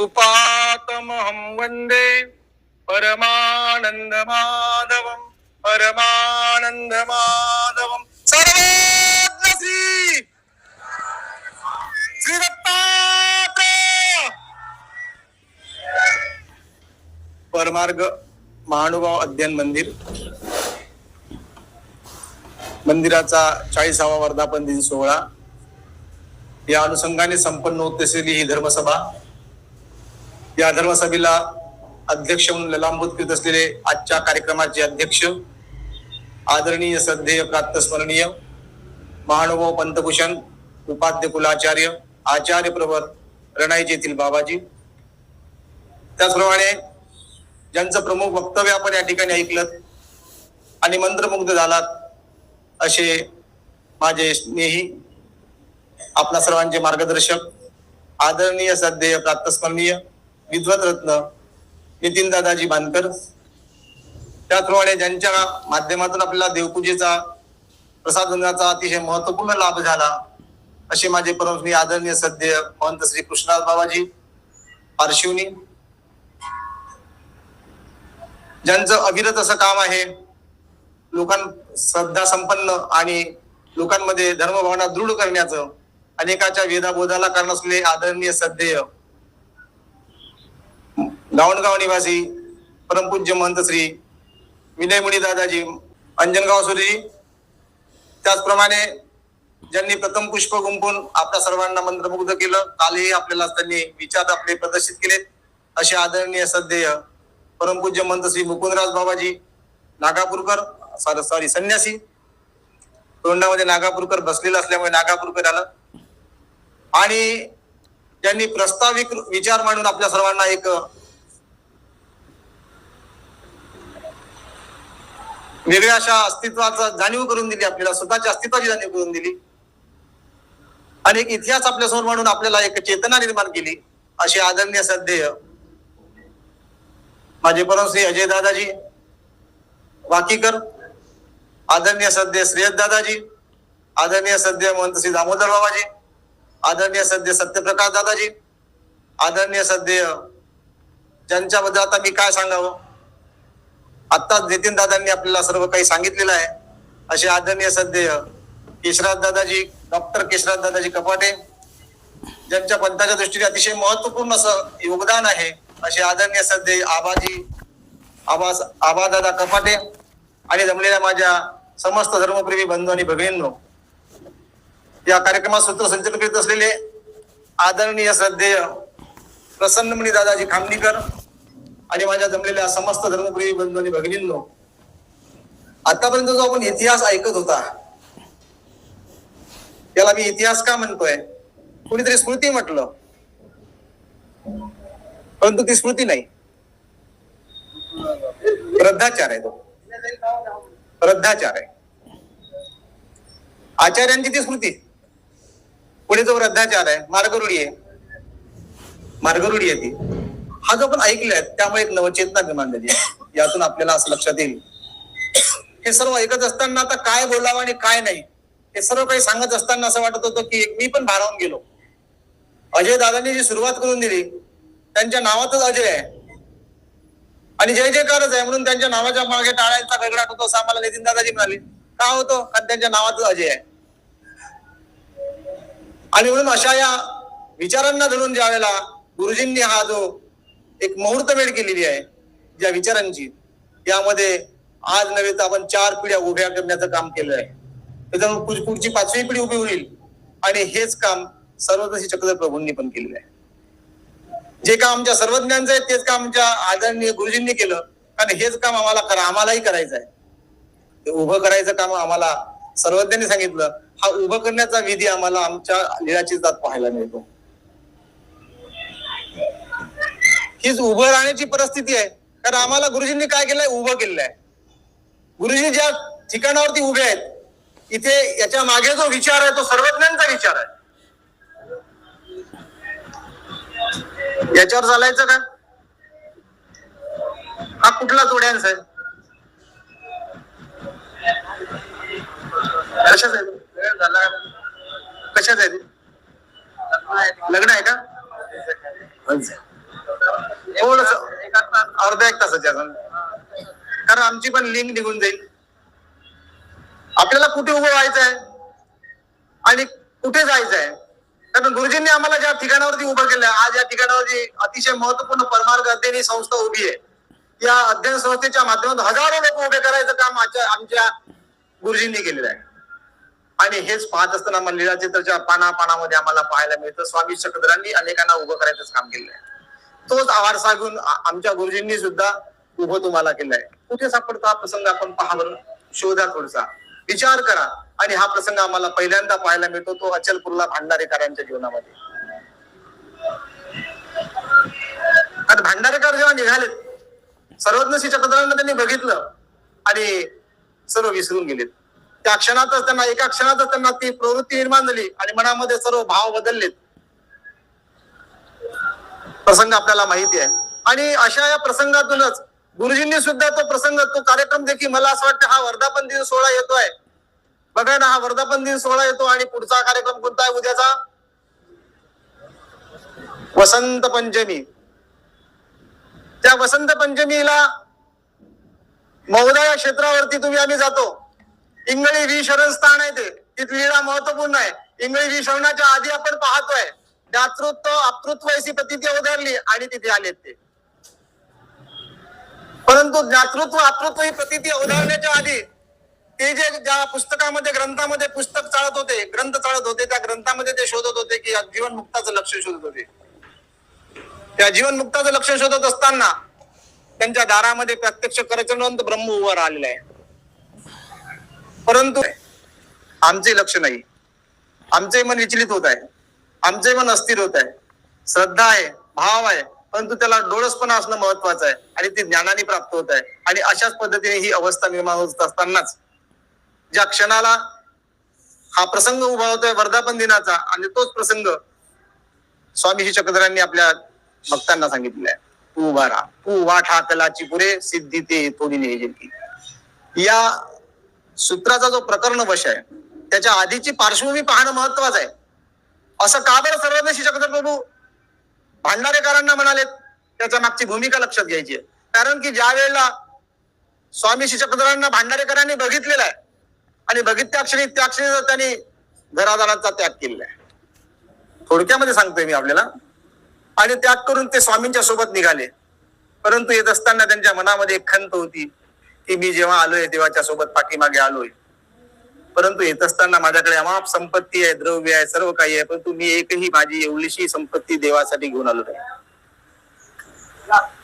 रूपातमहं वन्दे परमानंद माधवम परमानंद माधवम सर्वज्ञ श्री दत्तात्रेय परमार्ग महानुभाव अध्ययन मंदिर मंदिराचा 40वा वर्धापन दिन सोहळा या अनुषंगाने संपन्न होत असलेली ही धर्मसभा, या धर्मसभेला अध्यक्ष म्हणून ललांबूत करीत असलेले आजच्या कार्यक्रमाचे अध्यक्ष आदरणीय श्रद्धेय प्रातस्मरणीय महानुभाव पंतभूषण उपाध्य कुलाचार्य आचार्य प्रवर रणाईचे येथील बाबाजी, त्याचप्रमाणे ज्यांचं प्रमुख वक्तव्य आपण या ठिकाणी ऐकलं आणि मंत्रमुग्ध झालात असे माझे स्नेही आपल्या सर्वांचे मार्गदर्शक आदरणीय श्रद्धेय प्रातस्मरणीय विद्वत रत्न नितीन दादाजी बांदकर, त्याचप्रमाणे ज्यांच्या माध्यमातून आपल्याला देवपूजेचा प्रसाद ग्रहणाचा अतिशय महत्वपूर्ण लाभ झाला असे माझे परमश्री आदरणीय श्रद्धेय महंत श्री कृष्णदास बाबाजी पारशिवनी, ज्यांचं अविरत असं काम आहे श्रद्धा संपन्न आणि लोकांमध्ये धर्मभावना दृढ करण्याचं, अनेकाच्या वेदाबोधाला कारण असलेले आदरणीय श्रद्धेय गावणगाव निवासी परमपूज्य महंत श्री विनयमुनी दादाजी अंजनगाव सुरी, त्याचप्रमाणे ज्यांनी प्रथम पुष्प गुंफून आपल्या सर्वांना मंत्रमुग्ध केलं, कालही आपल्याला त्यांनी विचार आपले प्रदर्शित केले असे आदरणीय श्रद्धेय परमपूज्य महंत श्री मुकुंदराज बाबाजी नागापूरकर संन्यासी, तोंडामध्ये नागापूरकर बसलेला असल्यामुळे नागापूरकर आलं, आणि ज्यांनी प्रस्ताविक विचार मांडून आपल्या सर्वांना एक वेगळ्या अशा अस्तित्वाचा जाणीव करून दिली, आपल्याला स्वतःच्या अस्तित्वाची जाणीव करून दिली आणि एक इतिहास आपल्या समोर मांडून आपल्याला एक चेतना निर्माण केली असे आदरणीय श्रद्धेय माझे परमश्री अजय दादाजी वाकीकर, आदरणीय श्रद्धेय श्रेयस दादाजी, आदरणीय श्रद्धेय महंत श्री दामोदर बाबाजी, आदरणीय श्रद्धेय सत्यप्रकाश दादाजी, आदरणीय श्रद्धेय ज्यांच्याबद्दल आता मी काय सांगावं, आत्ताच नितीन दादांनी आपल्याला सर्व काही सांगितलेलं आहे असे आदरणीय श्रद्धेय केशराज दादाजी, डॉक्टर केशराज दादाजी कपाटे, ज्यांच्या पंथाच्या दृष्टीने अतिशय महत्वपूर्ण असं योगदान आहे असे आदरणीय श्रद्धेय आबा दादा कपाटे, आणि जमलेल्या माझ्या समस्त धर्मप्रेमी बंधू आणि भगिनींनो, या कार्यक्रमात सूत्रसंचलन करीत असलेले आदरणीय श्रद्धेय प्रसन्नमणी दादाजी खामनीकर आणि माझ्या जमलेल्या समस्त धर्मप्रेमी बंधू आणि भगिनींनो, आतापर्यंत जो आपण इतिहास ऐकत होता त्याला मी इतिहास का म्हणतोय, कुणीतरी स्मृती म्हटलं, परंतु ती स्मृती नाही, श्रद्धाचार आहे, तो श्रद्धाचार आहे. आचार्यांची ती स्मृती, पुढे जो श्रद्धाचार आहे, मार्गरूढी आहे, मार्गरूढी आहे ती. हा जो आपण ऐकलाय त्यामुळे एक नवचेतना निर्माण झाली आहे. यातून आपल्याला असं लक्षात येईल हे सर्व ऐकत असताना आता काय बोलावं आणि काय नाही हे सर्व काही सांगत असताना असं वाटत होतं की मी पण भारावून गेलो. अजय दादांनी जी सुरुवात करून दिली, त्यांच्या नावातच अजय आहे आणि जय जयकारच आहे म्हणून त्यांच्या नावाच्या मागे टाळ्यांचा गडगडाट होतो असं आम्हाला नितीन दादाजी म्हणाले. का होतो? कारण त्यांच्या नावातच अजय आहे. आणि म्हणून अशा या विचारांना धरून ज्या वेळेला गुरुजींनी हा जो एक मुहूर्त वेळ केलेली आहे ज्या विचारांची, यामध्ये आज नव्हे तर आपण 4 पिढ्या उभ्या करण्याचं काम केलं आहे. त्याच्यामुळे पुढची 5वी पिढी उभी होईल आणि हेच काम सर्वदर्शी चक्रधर प्रभूंनी पण केलेलं आहे. जे काम आमच्या सर्वज्ञांचं आहे तेच काम आमच्या आदरणीय गुरुजींनी केलं, कारण हेच काम आम्हालाही करायचं आहे. ते उभं करायचं काम आम्हाला सर्वज्ञांनी सांगितलं. हा उभं करण्याचा विधी आम्हाला आमच्या लीळाची जात पाहायला मिळतो. हीच उभं राहण्याची परिस्थिती आहे, कारण आम्हाला गुरुजींनी काय केलंय? उभं केलेलं आहे. गुरुजी ज्या ठिकाणावरती उभे आहेत इथे याच्या मागे जो विचार आहे तो सर्वज्ञांचा विचार आहे. याच्यावर चालायचं का? हा कुठला जोड्यांचा आहे? कशाच आहे? कशाच आहे? लग्न आहे का? थोडस अर्धा एक तासाच्या अजून, कारण आमची पण लिंक निघून जाईल. आपल्याला कुठे उभं व्हायचं आहे आणि कुठे जायचं आहे, कारण गुरुजींनी आम्हाला ज्या ठिकाणावरती उभं केलं आहे, आज या ठिकाणावरती अतिशय महत्वपूर्ण परमार्थ अध्ययन संस्था उभी आहे. या अध्ययन संस्थेच्या माध्यमातून हजारो लोक उभे करायचं काम आमच्या गुरुजींनी केलेलं आहे. आणि हेच पाहत असताना आम्हाला लीळाचित्रच्या पानापानामध्ये आम्हाला पाहायला मिळतं स्वामी चक्रधरांनी अनेकांना उभं करायचंच काम केलेलं आहे. तोच वारसा घेऊन आमच्या गुरुजींनी सुद्धा उभं तुम्हाला केलंय. कुठे सापडतो हा प्रसंग, आपण पहा बरं, शोधा, थोडसा विचार करा. आणि हा प्रसंग आम्हाला पहिल्यांदा पाहायला मिळतो तो अचलपूरला भांडारेकरांच्या जीवनामध्ये. आणि भांडारेकर जेव्हा निघाले, सर्वज्ञ श्री चक्रधरांना त्यांनी बघितलं आणि सर्व विसरून गेलेत. त्या क्षणातच त्यांना, एका क्षणातच त्यांना ती प्रवृत्ती निर्माण झाली आणि मनामध्ये सर्व भाव बदललेत. प्रसंग आपल्याला माहिती आहे. आणि अशा या प्रसंगातूनच गुरुजींनी सुद्धा तो प्रसंग, तो कार्यक्रम देखील, मला असं वाटतं हा वर्धापन दिन सोहळा येतोय बघा ना, हा वर्धापन दिन सोहळा येतो आणि पुढचा कार्यक्रम कोणता आहे उद्याचा? वसंत पंचमी. त्या वसंत पंचमीला मौदा या क्षेत्रावरती आम्ही जातो. इंगळी वी शरण स्थान आहे ते, तिथली लीळा महत्वपूर्ण आहे. इंगळी वी शरणाच्या आधी आपण पाहतोय ज्ञातृत्व अपतृत्व अशी प्रतिती उधारली आणि तिथे आलेत ते. परंतु ज्ञातृत्व अपतृत्व ही प्रतिती उधारण्याच्या आधी ते जे ज्या पुस्तकामध्ये, ग्रंथामध्ये पुस्तक चालत होते, ग्रंथ चालत होते, त्या ग्रंथामध्ये ते शोधत होते की जीवनमुक्ताचं लक्ष शोधत होते. त्या जीवनमुक्ताचं लक्ष शोधत असताना त्यांच्या दारामध्ये प्रत्यक्ष करचरवंत ब्रह्म उभा राहिलेला आहे. परंतु आमचे लक्ष नाही, आमचे मन विचलित होत आहे, आमचे मन अस्थिर होत आहे. श्रद्धा आहे, भाव आहे, परंतु त्याला डोळसपणा असणं महत्वाचं आहे आणि ते ज्ञानाने प्राप्त होत आहे. आणि अशाच पद्धतीने ही अवस्था निर्माण होत असतानाच ज्या क्षणाला हा प्रसंग उभा होतोय वर्धापन दिनाचा, आणि तोच प्रसंग स्वामी श्री चक्रधरांनी आपल्या भक्तांना सांगितलेला आहे. तू उभा राहा, तू उभा ठाकलाची पुरे सिद्धी ते थोडी नेजेल. या सूत्राचा जो प्रकरण वश आहे त्याच्या आधीची पार्श्वभूमी पाहणं महत्वाचं आहे. असं का बरं सर्वज्ञ श्री चक्रधर प्रभू भांडारेकरांना म्हणाले, त्याच्या मागची भूमिका लक्षात घ्यायची आहे. कारण की ज्या वेळेला स्वामी श्री चक्रधरांना भांडारेकरांनी बघितलेला आहे आणि बघितल्या क्षणी त्यांनी घरादाराचा त्याग केलेला आहे. थोडक्यामध्ये सांगतोय मी आपल्याला. आणि त्याग करून ते स्वामींच्या सोबत निघाले. परंतु येत असताना त्यांच्या मनामध्ये एक खंत होती की मी जेव्हा आलोय देवाच्या सोबत पाठीमागे आलोय, परंतु येत असताना माझ्याकडे अमाप संपत्ती आहे, द्रव्य आहे, सर्व काही आहे, परंतु मी एकही माझी एवढीशी संपत्ती देवासाठी घेऊन आलो नाही.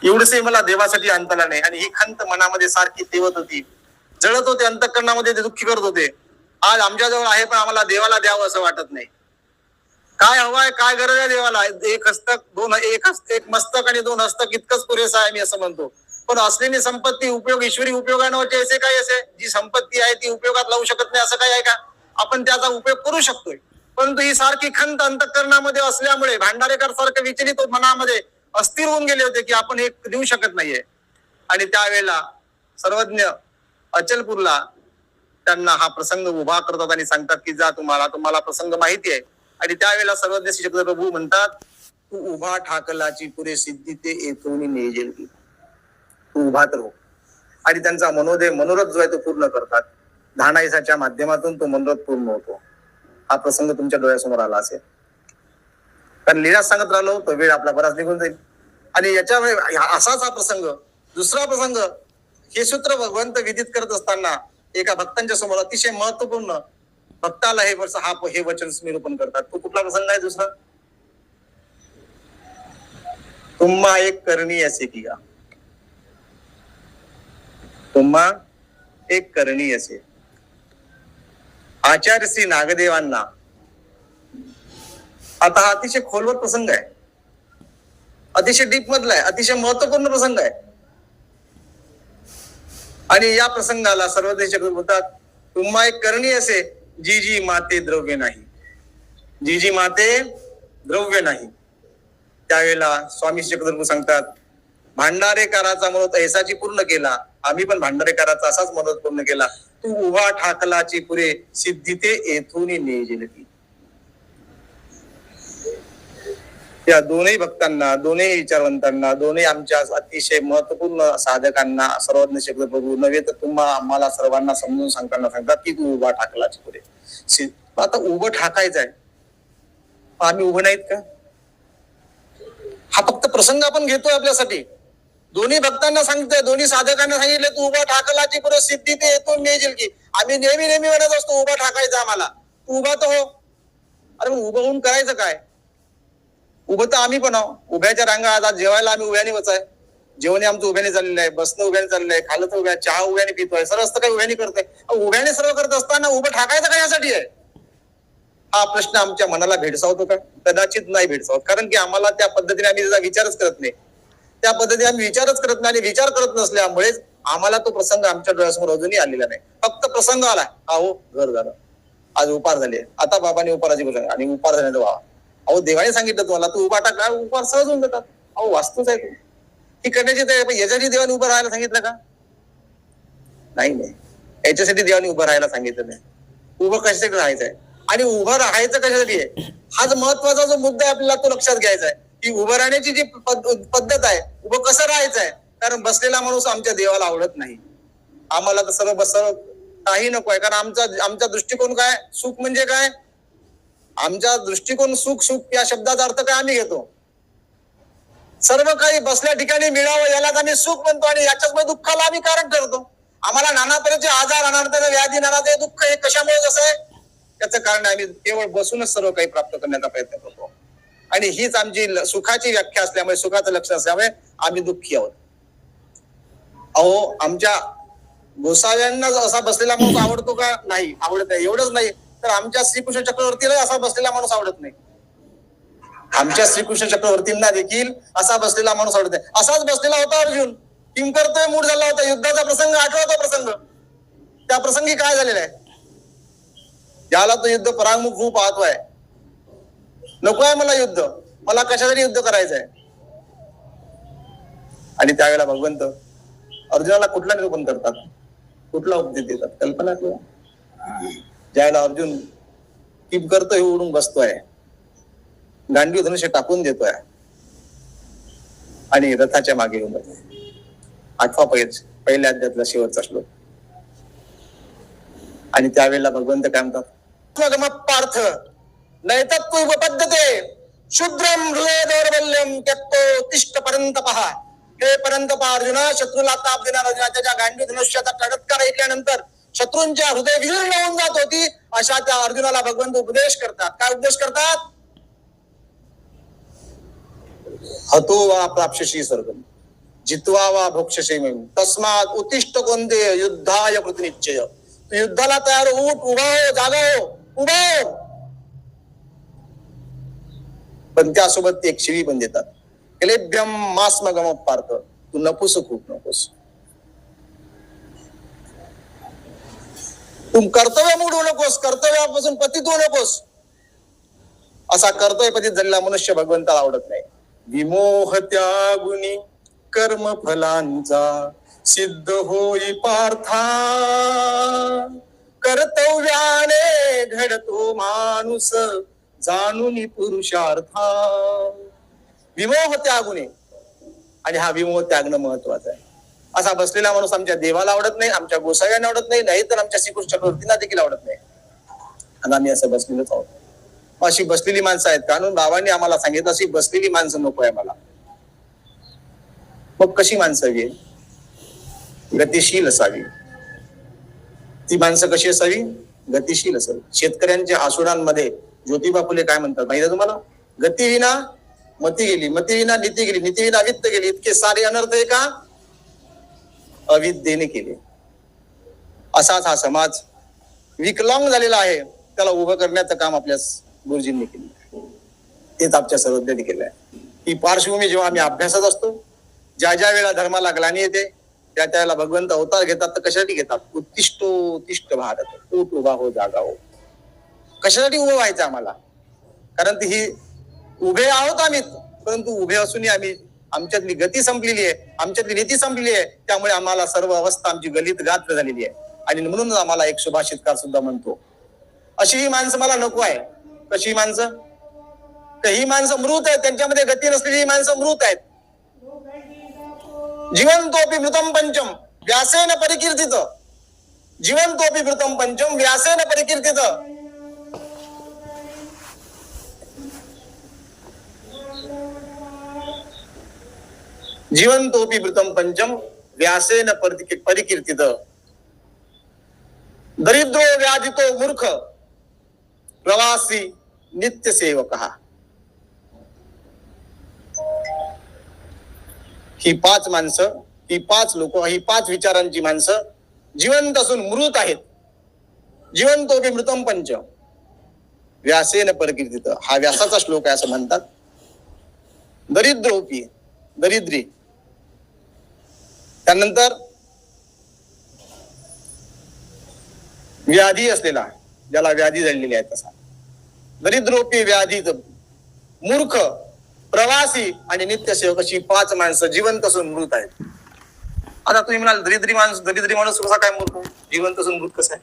एवढसे मला देवासाठी आणता नाही. आणि ही खंत मनामध्ये सारखी तेवत होती, जळत होते अंतःकरणामध्ये, ते दुःखी करत होते. आज आमच्याजवळ आहे पण आम्हाला देवाला द्यावं असं वाटत नाही. काय हवाय, काय गरज आहे देवाला? एक मस्तक आणि दोन हस्तक इतकंच पुरेसं आहे मी असं म्हणतो. पण असलेली संपत्ती उपयोग ईश्वरी उपयोगाने असे काही असे, जी संपत्ती आहे ती उपयोगात लावू शकत नाही असं काही आहे का? आपण त्याचा उपयोग करू शकतोय. परंतु ही सारखी खंत अंतःकरणामध्ये असल्यामुळे भांडारेकर सारखं विचलित मनामध्ये अस्थिर होऊन गेले होते की आपण हे देऊ शकत नाहीये. आणि त्यावेळेला सर्वज्ञ अचलपूरला त्यांना हा प्रसंग उभा करतात आणि सांगतात की जा, तुम्हाला प्रसंग माहिती आहे. आणि त्यावेळेला सर्वज्ञ श्री चक्रधर प्रभू म्हणतात, तू उभा ठाकलाची पुरे सिद्धी ते येथून नेजेल. तू उभा तर हो. आणि त्यांचा मनोरथ जो आहे तो पूर्ण करतात. धानाईसाच्या माध्यमातून तो मनोरथ पूर्ण होतो. हा प्रसंग तुमच्या डोळ्यासमोर आला असेल. कारण लीळा सांगत राहिलो तो वेळ आपला बराच निघून जाईल. आणि याच्यामुळे असाच हा प्रसंग, दुसरा प्रसंग, हे सूत्र भगवंत विदित करत असताना एका भक्तांच्या समोर अतिशय महत्वपूर्ण, भक्ताला हे वचन निरूपण करतात. तो कुठला प्रसंग आहे? दुसरा, तुम्हा एक करणी असे की का, तुम्हा एक करणी असे. आचार्य श्री नागदेवांना, आता हा अतिशय खोलवर प्रसंग आहे, अतिशय डीप मधला आहे, अतिशय महत्वपूर्ण प्रसंग आहे. आणि या प्रसंगाला सर्वज्ञ चक्रधर म्हणतात, तुम्हा एक करणी असे जी जी माते द्रव्य नाही, जी जी माते द्रव्य नाही. त्यावेळेला स्वामी चक्रधर सांगतात, भांडारेकराचा मनोरथ ऐसाची पूर्ण केला, आम्ही पण भांडारेकराचा असाच मनोरथ पूर्ण केला. तू उभा ठाकलाची पुरे सिद्धी ते येथून नेजेल. या दोन्ही भक्तांना, दोन्ही विचारवंतांना, दोन्ही आमच्या अतिशय महत्वपूर्ण साधकांना, सर्वज्ञ शब्द प्रभू नव्हे तर तुम्हाला आम्हाला सर्वांना समजून सांगताना सांगतात की तू उभा ठाकलाच पुढे. आता उभं ठाकायचं आहे, आम्ही उभं नाहीत का? हा फक्त प्रसंग आपण घेतोय आपल्यासाठी. दोन्ही भक्तांना सांगतोय, दोन्ही साधकांना सांगितलं तू उभा ठाकलाची पुढे सिद्धी ते येतो मिळेल की. आम्ही नेहमी नेहमी म्हणत असतो उभा ठाकायचं आम्हाला, तू उभा तर हो. अरे मग उभं होऊन करायचं काय? उभं तर आम्ही पण आहो. उभ्याच्या रांगा आता जेवायला आम्ही उभ्याने बसाय, जेवण आमचं उभ्याने चाललेलं आहे, बसणं उभ्याने चाललंय आहे, खाल्लं तर उभ्या, चहा उभ्याने पितोय, सर्व असतं काही उभ्याने करतोय. उभ्याने सर्व करत असताना उभं ठाकायचं काय यासाठी आहे? हा प्रश्न आमच्या मनाला भेडसावतो का? कदाचित नाही भेडसावत. कारण की आम्हाला त्या पद्धतीने आम्ही त्याचा विचारच करत नाही. त्या पद्धतीने आम्ही विचारच करत नाही आणि विचार करत नसल्यामुळेच आम्हाला तो प्रसंग आमच्या डोळ्यासमोर अजूनही आलेला नाही. फक्त प्रसंग आला, अहो घर झालं, आज उपार झाले, आता बाबांनी उपाराची गोष्ट आणि उपार झाल्याचं बाबा, अहो देवाने सांगितलं तुम्हाला तू उभा टाक, उपार सहज होऊन जातात. अहो वास्तूच आहे तू ही करण्याची. याच्यासाठी देवाने उभं राहायला सांगितलं का? नाही, याच्यासाठी देवाने उभं राहायला सांगितलं नाही. उभं कशासाठी राहायचंय आणि उभं राहायचं कशासाठी आहे, हाच महत्वाचा जो मुद्दा आहे आपल्याला तो लक्षात घ्यायचा आहे की उभं राहण्याची जी पद्धत आहे, उभं कसं राहायचंय. कारण बसलेला माणूस आमच्या देवाला आवडत नाही. आम्हाला तर सर्व काही नको आहे. कारण आमचा दृष्टिकोन काय, सुख म्हणजे काय, आमचा दृष्टिकोन सुख या शब्दाचा अर्थ काय आम्ही घेतो, सर्व काही बसल्या ठिकाणी मिळावं यालाच आम्ही सुख म्हणतो आणि याच्याच दुःखाला आम्ही कारण ठरतो. आम्हाला नाना तऱ्हेचे आजार, नाना तऱ्हे व्याधी, नाना तऱ्हे दुःख हे कशामुळे कसं आहे, त्याचं कारण आम्ही केवळ बसूनच सर्व काही प्राप्त करण्याचा प्रयत्न करतो. आणि हीच आमची सुखाची व्याख्या असल्यामुळे, सुखाचं लक्ष असल्यामुळे आम्ही दुःखी आहोत. अहो आमच्या गोसाव्यांना असा बसलेला माणूस आवडतो का? नाही, आवडत नाही. एवढंच नाही तर आमच्या श्रीकृष्ण चक्रवर्तीला असा बसलेला माणूस आवडत नाही. आमच्या श्रीकृष्ण चक्रवर्तींना देखील असा बसलेला माणूस आवडत नाही. असाच बसलेला होता अर्जुन, किंकर्तव्य मूड झाला होता. युद्धाचा प्रसंग आठवतो प्रसंग, त्या प्रसंगी काय झालेला आहे, ज्याला तो युद्ध परांगमुख होऊ पाहतोय, नको आहे मला युद्ध, मला कशासाठी युद्ध करायचंय. आणि त्यावेळेला भगवंत अर्जुनाला कुठला निरूपण करतात, कुठला उपदेश देतात, कल्पना करा. ज्यावेळेला अर्जुन किंकर्तव्य उडून बसतोय, गांडीव धनुष्य टाकून देतोय आणि रथाच्या मागे येऊन जातोय. 8वा पहिल्या अध्यायातला शेवटचा श्लोक. आणि त्यावेळेला भगवंत काय म्हणतात, पार्थ नैतत्व पद्धते शूद्रम हृदय दौर्बल्यम त्यक्तो तिष्ठ पर्यंत पहा. हे पर्यंत पहा अर्जुना, शत्रूला ताप देणार अर्जुना त्याच्या गांडीव धनुष्याचा चटकार ऐकल्यानंतर शत्रूंच्या हृदय विलीन होऊन जात होती, अशा त्या अर्जुनाला भगवंत उपदेश करतात. काय उपदेश करतात? हतो वा प्राप्स्यसि स्वर्गम जित्वा वा भोक्ष्यसे मयम् तस्मात् उत्तिष्ठ कोंते युद्धाय कृतनिश्चय. युद्धाला तयार उठ, उभा हो, जागा हो, उभा हो. पण त्यासोबत ते एक शिवी पण देतात, क्लेभ्यम मास्मगम पार्थ, तू नकोस, खूप नकोस, तू कर्तव्य मोडू नकोस, कर्तव्यापासून पतित होऊ नकोस. असा कर्तव्य पतित झालेला मनुष्य भगवंताला आवडत नाही. विमोह त्यागुनी कर्म फलांचा सिद्ध होई पार्था, कर्तव्याने घडतो माणूस जाणून पुरुषार्था. विमोह त्यागुने, आणि हा विमोह त्यागणं महत्वाचं आहे. असा बसलेला माणूस आमच्या देवाला आवडत नाही, आमच्या गोसाव्यांना आवडत नाही, नाही तर आमच्या श्रीकृष्ण चक्रवर्तींना देखील आवडत नाही. आणि आम्ही असं बसलेलोच आहोत. अशी बसलेली माणसं आहेत, कारण बाबांनी आम्हाला सांगितलं अशी बसलेली माणसं नको आहे मला. मग कशी माणसं हवी? गतिशील असावी. ती माणसं कशी असावी? गतिशील असावी. शेतकऱ्यांच्या आसुडांमध्ये ज्योतिबा फुले काय म्हणतात माहिती आहे तुम्हाला? गतिविना मती गेली, मतीविना नीती गेली, नीतीविना वित्त गेली. इतके सारे अनर्थ एका अविद्येने केले. असाच हा समाज विकलांग झालेला आहे, त्याला उभं करण्याचं काम आपल्या गुरुजींनी केलं. तेच आमच्या सर्वज्ञांनी केलं आहे. ही पार्श्वभूमी जेव्हा आम्ही अभ्यासात असतो, ज्या ज्या वेळेला धर्माला ग्लानी येते त्या त्यावेळेला भगवंत अवतार घेतात. तर कशासाठी घेतात? उत्तिष्ठ भारत, उठ उभा हो, जागा हो. कशासाठी उभं व्हायचं आम्हाला? कारण ही उभे आहोत आम्ही, परंतु उभे असूनही आम्ही आमच्यातली गती संपलेली आहे, आमच्यातली नीती संपलेली आहे. त्यामुळे आम्हाला सर्व अवस्था आमची गलित गात्र झालेली आहे. आणि म्हणून आम्हाला एक सुभाषितकार सुद्धा म्हणतो, अशी ही माणसं मला नको आहे. कशी माणसं? तर ही माणसं मृत आहेत, त्यांच्यामध्ये गती नसलेली ही माणसं मृत आहेत. जीवंतोपि मृतम पंचम व्यासेन परिकीर्तित, जीवंतोपि मृतम पंचम व्यासेन परिकीर्तित. जीवंतोपि मृतम पंचम व्यासेन परिकीर्तित. दरिद्रो व्याधितो मूर्ख प्रवासी नित्य सेवक. ही पाच माणसं, ही पाच लोक, ही पाच विचारांची माणसं जिवंत असून मृत आहेत. जीवंतोपि मृतम पंच व्यासेन परिकीर्तित, हा व्यासाचा श्लोक आहे असं म्हणतात. दरिद्रोपी दरिद्री, त्यानंतर व्याधी असलेला, ज्याला व्याधी झालेली आहे तसा. दरिद्रोपी व्याधीत मूर्ख प्रवासी आणि नित्यसेवक अशी पाच माणसं जिवंत असून मृत आहेत. आता तुम्ही म्हणाल दरिद्री माणूस कसा काय मूर्ख जिवंत असून मृत कसा आहे?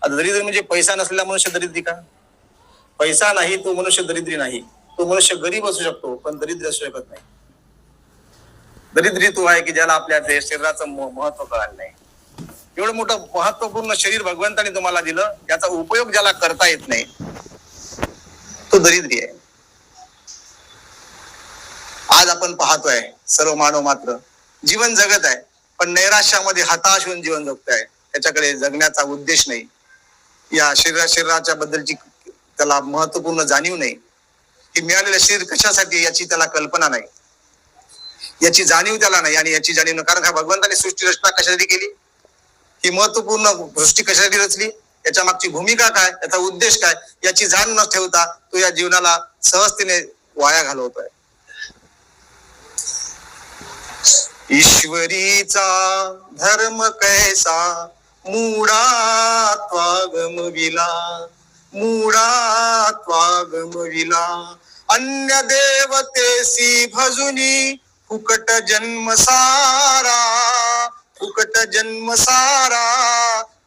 आता दरिद्री म्हणजे पैसा नसलेला मनुष्य दरिद्री का? पैसा नाही तो मनुष्य दरिद्री नाही. तो मनुष्य गरीब असू शकतो पण दरिद्री असू शकत नाही. दरिद्री तो आहे की ज्याला आपल्या शरीराचं महत्व कळालं नाही. एवढं मोठं महत्वपूर्ण शरीर भगवंताने तुम्हाला दिलं, याचा उपयोग ज्याला करता येत नाही तो दरिद्री आहे. आज आपण पाहतोय सर्व मानव मात्र जीवन जगत आहे पण नैराश्यामध्ये हताश होऊन जीवन जगतोय. त्याच्याकडे जगण्याचा उद्देश नाही, या शरीराच्या बद्दलची त्याला महत्वपूर्ण जाणीव नाही. की मिळालेलं शरीर कशासाठी याची त्याला कल्पना नाही, याची जाणीव त्याला नाही. आणि याची जाणीव कारण का भगवंताने सृष्टी रचना कशासाठी केली, ही महत्वपूर्ण सृष्टी कशासाठी रचली, याच्या मागची भूमिका काय, याचा उद्देश काय, याची जाण न ठेवता तो या जीवनाला सहजतेने वाया घालवतोय. ईश्वरीचा धर्म कैसा मूढात्वागमविला, मूढात्वागमविला. अन्य देवतेसी भजुनी फुकट जन्म सारा, फुकट जन्म सारा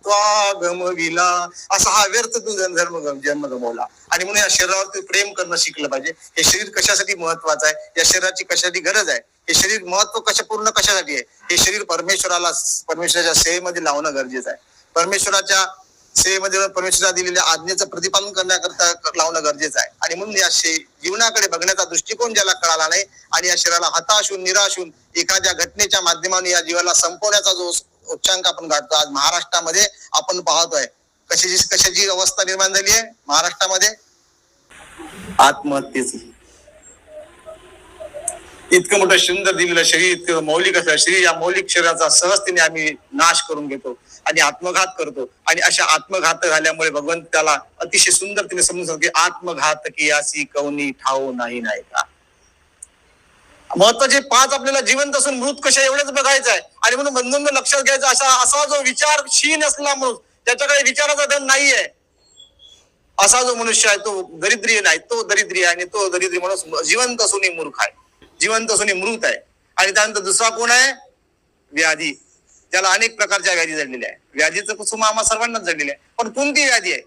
त्वागमविला. असा हा व्यर्थ तू जन्म गमवला. आणि म्हणून या शरीरावरती प्रेम करणं शिकलं पाहिजे. हे शरीर कशासाठी महत्वाचं आहे, या शरीराची कशासाठी गरज आहे, हे शरीर महत्व पूर्ण कशासाठी आहे, हे शरीर परमेश्वराच्या सेवेमध्ये लावणं गरजेचं आहे. परमेश्वराच्या सेवेमध्ये परमेश्वराला दिलेल्या आज्ञेचं प्रतिपादन करण्याकरता लावणं गरजेचं आहे. आणि म्हणून या जीवनाकडे बघण्याचा दृष्टिकोन ज्याला कळाला नाही आणि या शरीराला हताश होऊन निराश होऊन एखाद्या घटनेच्या माध्यमाने या जीवाला संपवण्याचा जो उच्चांक आपण गाठतो, आज महाराष्ट्रामध्ये आपण पाहतोय कशाची अवस्था निर्माण झाली आहे महाराष्ट्रामध्ये, आत्महत्येची. इतकं मोठं सुंदर दिलेलं शरीर, इतकं मौलिक असलेलं शरीर, या मौलिक शरीराचा सहजतेने आम्ही नाश करून घेतो आणि आत्मघात करतो. आणि अशा आत्मघात झाल्यामुळे भगवंत त्याला अतिशय सुंदर तिने समजून सांगतो की आत्मघात की यासी कवनी ठाऊ नाही नाही का. महत्वाचे पाच आपल्याला जिवंत असून मृत कशा एवढंच बघायचं आहे. आणि म्हणून बंधूंना लक्षात घ्यायचं, असा जो विचारशील असला मनुष्य, त्याच्याकडे विचाराचा धन नाहीये, असा जो मनुष्य आहे तो दरिद्री नाही, तो दरिद्री आहे. आणि तो दरिद्री माणूस जिवंत असूनही मूर्ख आहे, जिवंत असूनही मृत आहे. आणि त्यानंतर दुसरा कोण आहे, व्याधी. त्याला अनेक प्रकारच्या व्याधी जडलेल्या आहे. व्याधीचं कुसुम आम्हा सर्वांनाच जडलेली आहे. पण कोणती व्याधी आहे,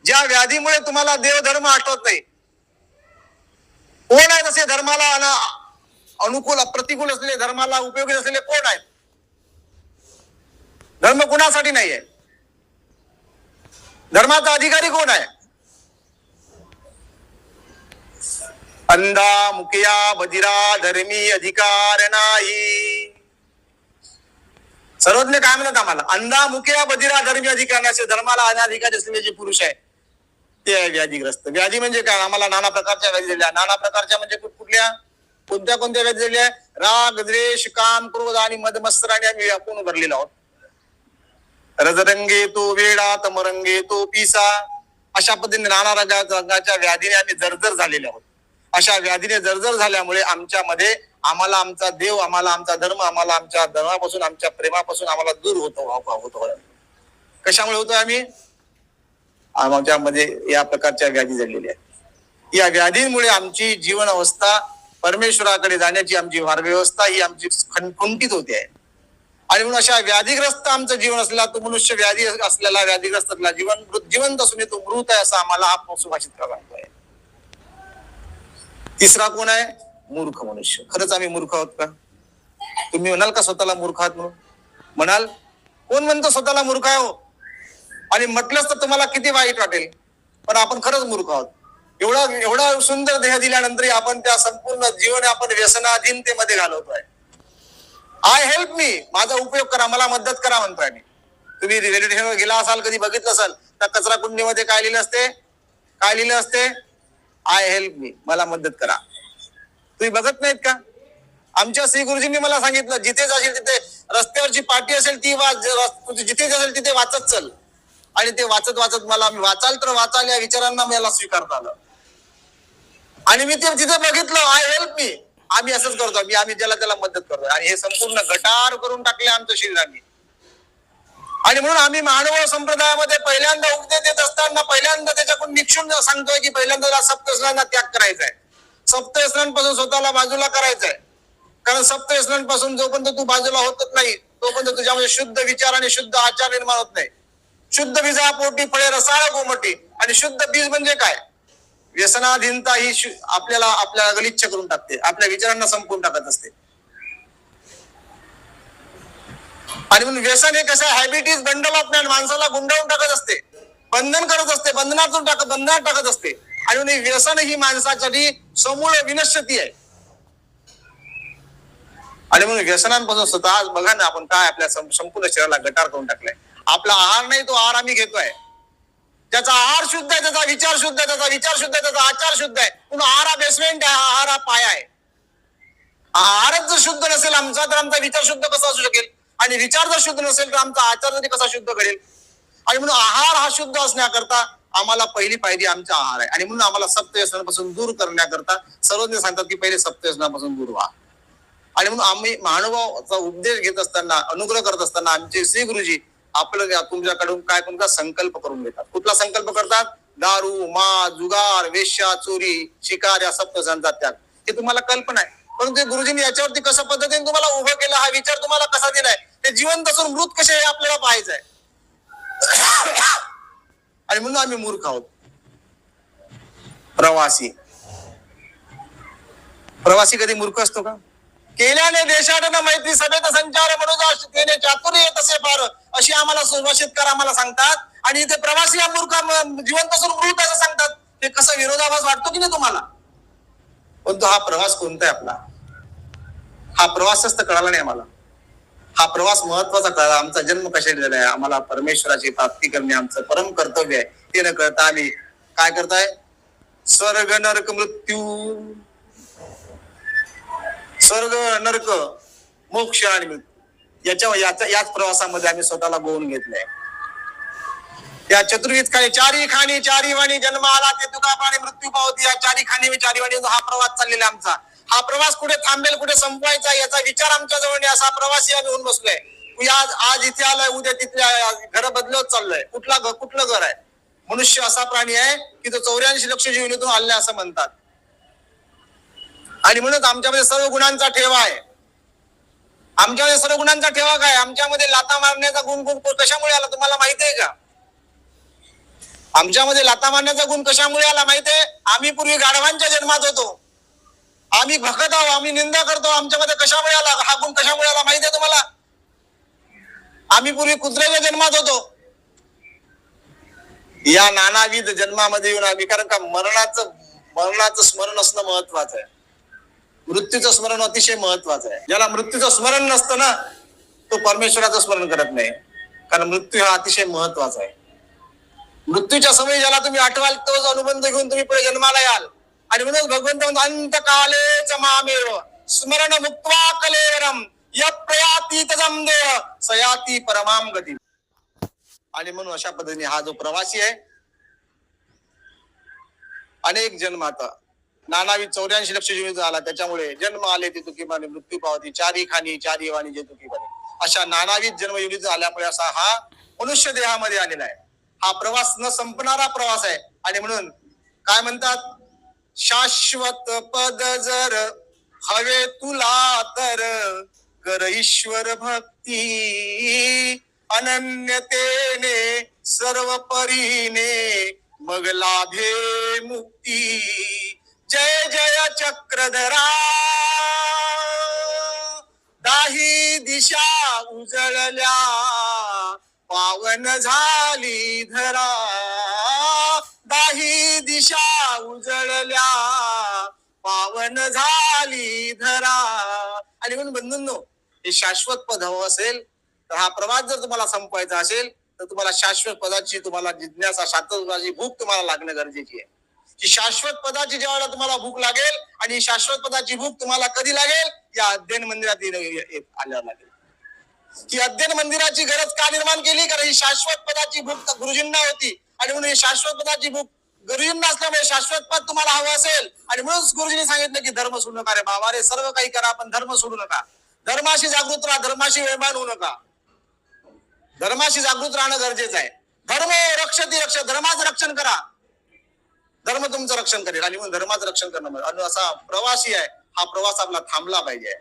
ज्या व्याधीमुळे तुम्हाला देवधर्म आठवत नाही? कोण आहेत असे धर्माला अनुकूल प्रतिकूल असलेले, धर्माला उपयोगी असलेले कोण आहेत? धर्म कुणासाठी नाहीये? धर्माचा अधिकारी कोण आहे? अंधा मुकिया बधिरा धर्मी अधिकार नाही. सर्वज्ञ काय म्हणत आम्हाला? अंधा मुकिया बधिरा धर्मी अधिकार नाही. असे धर्माला अनाधिकारी असलेले जे पुरुष आहे ते आहे व्याधीग्रस्त. व्याधी म्हणजे काय? आम्हाला नाना प्रकारच्या व्याधी झाल्या. नाना प्रकारच्या म्हणजे कुठल्या कोणत्या व्याधी झाल्या? राग द्वेष काम क्रोध आणि मदमत्सराने आम्ही व्यापून भरलेलो आहोत. रजरंगे तो वेडा तमरंगे तो पिसा, अशा पद्धतीने नाना रंगाच्या व्याधीने आम्ही जर्जर झालेले आहोत. अशा व्याधीने जर्जर झाल्यामुळे आमच्यामध्ये आम्हाला आमचा देव, आम्हाला आमचा धर्म, आम्हाला आमच्या धर्मापासून आमच्या प्रेमापासून आम्हाला दूर होतो. कशामुळे होतो? आम्ही आमच्यामध्ये या प्रकारच्या व्याधी जडलेल्या आहेत. या व्याधींमुळे आमची जीवन अवस्था, परमेश्वराकडे जाण्याची आमची मार्गव्यवस्था ही आमची खुंटीत होते आहे. आणि म्हणून अशा व्याधीग्रस्त आमचं जीवन असलेला तो मनुष्य, व्याधी असलेला व्याधीग्रस्त असलेला जिवंत असून तो मृत आहे असं आम्हाला हा सुभाषित करावा लागतोय. तिसरा कोण आहे? मूर्ख मनुष्य. खरंच आम्ही मूर्ख आहोत का? तुम्ही म्हणाल का स्वतःला मूर्ख आहात म्हणून? म्हणाल? कोण म्हणतो स्वतःला मूर्ख आहे हो? आणि म्हटलंच तर तुम्हाला किती वाईट वाटेल, पण आपण खरंच मूर्ख आहोत. एवढा एवढा सुंदर देह दिल्यानंतरही आपण त्या संपूर्ण जीवन आपण व्यसनाधीनतेमध्ये घालवतोय. आय हेल्प मी, माझा उपयोग करा, मला मदत करा म्हणतोय आम्ही. तुम्ही रेल्वे स्टेशनवर गेला असाल, कधी बघितलं असाल, त्या कचरा कुंडीमध्ये काय लिहिलं असते? काय लिहिलं असते? आय हेल्प मी, मला मदत करा. तुम्ही बघत नाहीत का? आमच्या श्री गुरुजींनी मला सांगितलं, जिथे जाशील तिथे रस्त्यावरची पाटी असेल ती जिथे जाशील तिथे वाचत चल. आणि ते वाचत वाचत मला वाचाल तर वाचाल या विचारांना मला स्वीकारता आलं. आणि मी ते तिथे बघितलं, आय हेल्प मी. आम्ही असंच करतो, आम्ही ज्याला त्याला मदत करतो. आणि हे संपूर्ण गटार करून टाकले आमच्या शरीराने. आणि म्हणून आम्ही मानव संप्रदायामध्ये पहिल्यांदा उपदेश देत असताना पहिल्यांदा त्याच्याकडून निक्षून सांगतोय की पहिल्यांदा सप्तव्यसनांना त्याग करायचा आहे. सप्तव्यसनांपासून स्वतःला बाजूला करायचं आहे. कारण सप्तव्यसनांपासून जोपर्यंत तू बाजूला होतच नाही तोपर्यंत तुझ्यामध्ये शुद्ध विचार आणि शुद्ध आचार निर्माण होत नाही. शुद्ध बीजा पोटी फळे रसाळ गोमटी. आणि शुद्ध बीज म्हणजे काय? व्यसनाधीनता ही आपल्याला गलिच्छ करून टाकते, आपल्या विचारांना संपवून टाकत असते. आणि म्हणून व्यसन हे कसं habit is bundle of man, माणसाला गुंडाळून टाकत असते, बंधन करत असते, बंधनात टाकत असते. आणि म्हणून व्यसन ही माणसासाठी समूळ विनश्यती आहे. आणि म्हणून व्यसनांपासून स्वतः आज बघा ना आपण काय आपल्या संपूर्ण शरीराला गटार करून टाकलाय. आपला आहार नाही, तो आहार आम्ही घेतोय. ज्याचा आहार शुद्ध आहे, त्याचा विचार शुद्ध आहे, त्याचा विचार शुद्ध आहे, त्याचा आचार शुद्ध आहे. म्हणून आहार हा बेसमेंट आहे, आहार हा पाया आहे. आहारच जर शुद्ध नसेल आमचा, तर आमचा विचार शुद्ध कसा असू शकेल? आणि विचार जर शुद्ध नसेल तर आमचा आचार तरी कसा शुद्ध घडेल? आणि म्हणून आहार हा शुद्ध असण्याकरता आम्हाला पहिली पायरी आमचा आहार आहे. आणि म्हणून आम्हाला सप्तव्यसनापासून दूर करण्याकरता सर्वज्ञ सांगतात की पहिले सप्तव्यसनापासून दूर व्हा. आणि म्हणून आम्ही महानुभावाचा उपदेश घेत असताना, अनुग्रह करत असताना आमचे श्री गुरुजी आपलं तुमच्याकडून काय कोणता संकल्प करून घेतात. कुठला संकल्प करतात? दारू, माळ, जुगार, वेश्या, चोरी, शिकार या सप्तव्यसनांचा त्याग. हे तुम्हाला कल्पना आहे. परंतु गुरुजींनी याच्यावरती कशा पद्धतीने तुम्हाला उभं केलं, हा विचार तुम्हाला कसा दिलाय, ते जिवंत असून मृत कसे हे आपल्याला पाहायचंय. आणि म्हणून आम्ही मूर्ख आहोत. प्रवासी कधी मूर्ख असतो का? केल्याने देशाटन मैत्री सभेत संचार मनोजा तेने चातुर्य तसे फार अशी आम्हाला सुभाषितकार आम्हाला सांगतात. आणि इथे प्रवासी हा मूर्ख जिवंत असून मृत असं सांगतात. हे कसं विरोधाभास वाटतो की नाही तुम्हाला? पण तो हा प्रवास कोणता आहे आपला? हा प्रवासच तर कळाला नाही आम्हाला. हा प्रवास महत्वाचा कळला. आमचा जन्म कशाला झालाय? आम्हाला परमेश्वराची प्राप्ती करणे आमचं परम कर्तव्य आहे. ते न कळता आम्ही काय करताय? स्वर्ग नरक मृत्यू, स्वर्ग नरक मोक्ष आणि मृत्यू याच प्रवासामध्ये आम्ही स्वतःला गोवून घेतलंय. या चतुर्विध खाणी चारी खाणी चारी वाणी जन्म आला ते तुका पाणी मृत्यू पावती. या चारी खाणी चारी वाणी हा प्रवास चाललेला आमचा. हा प्रवास कुठे थांबेल, कुठे संपवायचा याचा विचार आमच्या जवळ असा प्रवासी आम्ही होऊन बसलोय. आज इथे आलाय, उद्या तिथल्या घर बदलत चाललंय. कुठलं घर आहे? मनुष्य असा प्राणी आहे की तो 84 लक्ष जीवनीतून आले असं म्हणतात. आणि म्हणून आमच्यामध्ये सर्व गुणांचा ठेवा आहे. आमच्यामध्ये सर्व गुणांचा ठेवा काय? आमच्यामध्ये लाथा मारण्याचा गुण कशामुळे आला तुम्हाला माहिती आहे का? आमच्यामध्ये लाथा मारण्याचा गुण कशामुळे आला माहितीये? आम्ही पूर्वी गाढवांच्या जन्मात होतो. आम्ही भकत आहोत, आम्ही निंदा करतो. आमच्यामध्ये कशामुळे आला हा गुण? कशामुळे आला माहितीये तुम्हाला? आम्ही पूर्वी कुत्र्याच्या जन्मात होतो. या नानाविध जन्मामध्ये येऊन आम्ही, कारण का मरणाचं स्मरण असणं महत्वाचं आहे. मृत्यूचं स्मरण अतिशय महत्वाचं आहे. ज्याला मृत्यूचं स्मरण नसतं ना, तो परमेश्वराचं स्मरण करत नाही. कारण मृत्यू हा अतिशय महत्वाचा आहे. मृत्यूच्या समयी ज्याला तुम्ही आठवाल तोच अनुबंध घेऊन तुम्ही पुढे जन्माला याल. आणि म्हणून भगवंत अंतकाले मामेव स्मरण मुक्त्वा कलेवरम यप्रयाती तजम देव सयाती परमाम गती. आणि म्हणून अशा पद्धतीने हा जो प्रवासी आहे, अनेक जन्मात नानाविध 84 लक्ष जीवित झाला, त्याच्यामुळे जन्म आले ते तुकी माने मृत्यू पावती चारी खाणी चारी वाणी जे तुकी बने. अशा नानाविध जन्म युनित झाल्यामुळे असा हा मनुष्य देहामध्ये आलेला आहे. हा प्रवास न संपणारा प्रवास आहे. आणि म्हणून काय म्हणतात? शाश्वत पद जर हवे तुला तर कर ईश्वर भक्ती अनन्यतेने सर्व परीने मग लाभे मुक्ती. जय जय चक्रधरा, दाही दिशा उजळल्या, पावन झाली धरा, दाही दिशा उजळल्या, पावन झाली धरा. आणि म्हणून बंधूंनो, हे शाश्वत पद हवं असेल तर हा प्रवास जर तुम्हाला संपवायचा असेल तर तुम्हाला शाश्वत पदाची तुम्हाला जिज्ञासा, शाश्वत भूक तुम्हाला लागणं गरजेची आहे. ही शाश्वत पदाची ज्यावेळेला तुम्हाला भूक लागेल, आणि ही शाश्वत पदाची भूक तुम्हाला कधी लागेल? या अध्ययन मंदिरात आल्यावर लागेल. ही अध्ययन मंदिराची गरज का निर्माण केली? कारण ही शाश्वत पदाची भूक गुरुजींना होती, आणि म्हणून ही शाश्वत पदाची भूक गुरुजींना असल्यामुळे शाश्वत पद तुम्हाला हवं असेल, आणि म्हणून गुरुजींनी सांगितलं की धर्म सोडू नका रे बाबा रे, सर्व काही करा पण धर्म सोडू नका. धर्माशी जागृत राहा, धर्माशी वेळमाण होऊ नका. धर्माशी जागृत राहणं गरजेचं आहे. धर्म रक्षती रक्ष, धर्माचं रक्षण करा, धर्म तुमचं रक्षण करेल. आणि म्हणून धर्माचं रक्षण करणं असा प्रवासी आहे. हा प्रवास आपला थांबला पाहिजे.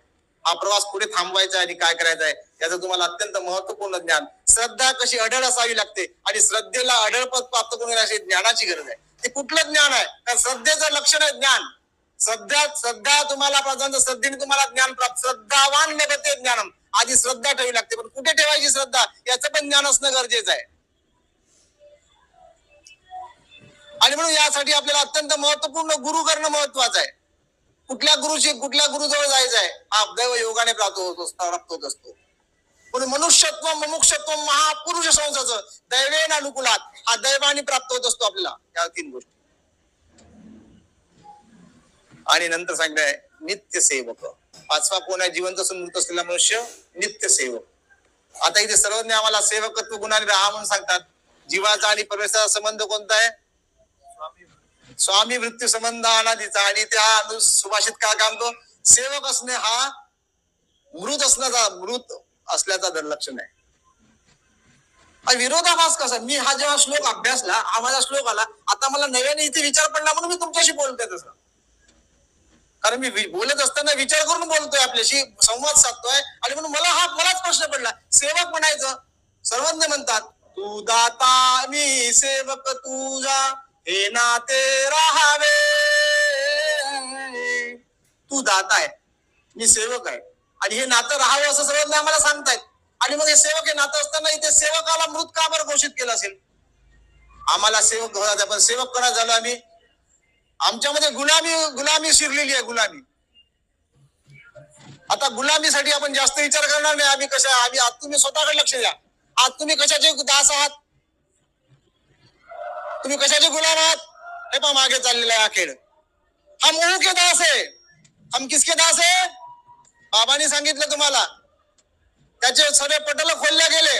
हा प्रवास पुढे थांबवायचा आहे आणि काय करायचं आहे याचं तुम्हाला अत्यंत महत्वपूर्ण ज्ञान. श्रद्धा कशी अढळ असावी लागते, आणि श्रद्धेला अढळ पद प्राप्त करून अशी ज्ञानाची गरज आहे. ते कुठलं ज्ञान आहे? कारण श्रद्धेचं लक्षण आहे ज्ञान. श्रद्धा तुम्हाला प्रधान, श्रद्धेने तुम्हाला ज्ञान प्राप्त. श्रद्धावान लभते ज्ञानम. आधी श्रद्धा ठेवावी लागते, पण कुठे ठेवायची श्रद्धा याचं पण ज्ञान असणं गरजेचं आहे. आणि म्हणून यासाठी आपल्याला अत्यंत महत्वपूर्ण गुरु करणं महत्वाचं आहे. कुठल्या गुरुजवळ जायचं आहे? हा दैव योगाने प्राप्त होत असतो. म्हणून मनुष्यत्व, मुमुक्षत्व, महापुरुष संसाचं दैवेन अनुकूलात, हा दैवाने प्राप्त होत असतो आपल्याला या 3 गोष्टी. आणि नंतर सांगताय नित्य सेवक. 5वा कोण आहे? जिवंत असून मृत असलेला मनुष्य, नित्य सेवक. आता इथे सर्वज्ञ आम्हाला सेवकत्व गुणाने राहा म्हणून सांगतात. जीवाचा आणि परमेश्वराचा संबंध कोणता आहे? स्वामी वृत्ती संबंध अनादीचा. आणि त्या सुभाषित काय सांगतो? सेवक असणे हा मृत असल्याचा लक्षण आहे. विरोधाभास कसा? मी हा जेव्हा श्लोक अभ्यासला, हा माझा श्लोक आला, आता मला नव्याने इथे विचार पडला म्हणून मी तुमच्याशी बोलतोय तसं. कारण मी बोलत असताना विचार करून बोलतोय, आपल्याशी संवाद साधतोय, आणि म्हणून मलाच प्रश्न पडला. सेवक म्हणायचं, सर्वज्ञ म्हणतात तू दाता मी सेवक तुझा, हे नाते राहावे. तू दाता आहे, मी सेवक आहे, आणि हे नातं राहावं असं सर्वज्ञ आम्हाला सांगतायत. आणि मग हे सेवक हे नातं असताना इथे सेवकाला मृत का बरं घोषित केलं असेल? आम्हाला सेवक होता, पण सेवक करा झालो आम्ही. आमच्यामध्ये गुलामी शिरलेली आहे, गुलामी. आता गुलामीसाठी आपण जास्त विचार करणार नाही. आम्ही आज तुम्ही स्वतःकडे लक्ष द्या. आज तुम्ही कशाचे दास आहात? तुम्ही कशाचे गुलाम आहात? हे पहा मागे चाललेला आहे हा खेळ. हम ऊ के दास है. हम किसके दास है? बाबांनी सांगितलं तुम्हाला. त्याचे सगळे पटल खोलले गेले,